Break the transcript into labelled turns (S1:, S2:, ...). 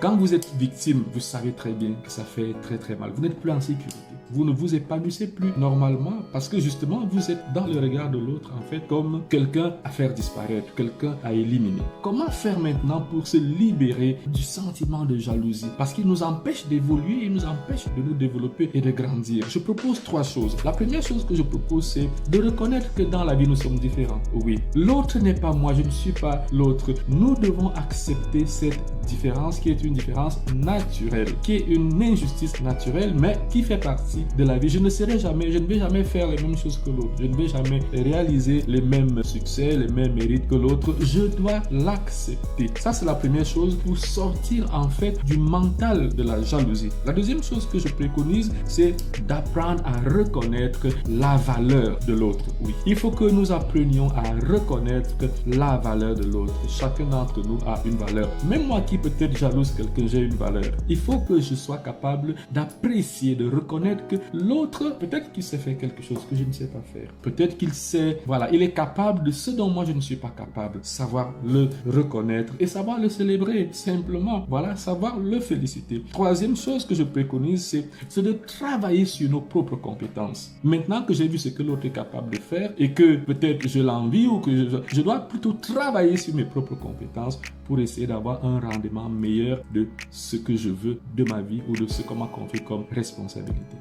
S1: Quand vous êtes victime, vous savez très bien que ça fait très très mal. Vous n'êtes plus en sécurité. Vous ne vous épanouissez plus normalement parce que justement, vous êtes dans le regard de l'autre, en fait, comme quelqu'un à faire disparaître, quelqu'un à éliminer. Comment faire maintenant pour se libérer du sentiment de jalousie? Parce qu'il nous empêche d'évoluer, il nous empêche de nous développer et de grandir. Je propose 3 choses. La première chose que je propose, c'est de reconnaître que dans la vie, nous sommes différents. Oui, l'autre n'est pas moi, je ne suis pas l'autre. Nous devons accepter cette différence qui est une différence naturelle, qui est une injustice naturelle, mais qui fait partie de la vie. Je ne vais jamais faire les mêmes choses que l'autre. Je ne vais jamais réaliser les mêmes succès, les mêmes mérites que l'autre. Je dois l'accepter. Ça, c'est la première chose pour sortir en fait du mental de la jalousie. La deuxième chose que je préconise, c'est d'apprendre à reconnaître la valeur de l'autre. Oui, il faut que nous apprenions à reconnaître la valeur de l'autre. Chacun d'entre nous a une valeur. Même moi qui peut-être jalouse quelqu'un, j'ai une valeur. Il faut que je sois capable d'apprécier, de reconnaître que l'autre, peut-être qu'il sait faire quelque chose que je ne sais pas faire. Peut-être qu'il sait, voilà, il est capable de ce dont moi je ne suis pas capable. Savoir le reconnaître et savoir le célébrer, simplement. Voilà, savoir le féliciter. Troisième chose que je préconise, c'est de travailler sur nos propres compétences. Maintenant que j'ai vu ce que l'autre est capable de faire et que peut-être je l'envie ou que je dois plutôt travailler sur mes propres compétences pour essayer d'avoir un rendement meilleur de ce que je veux de ma vie ou de ce qu'on m'a confié comme responsabilité.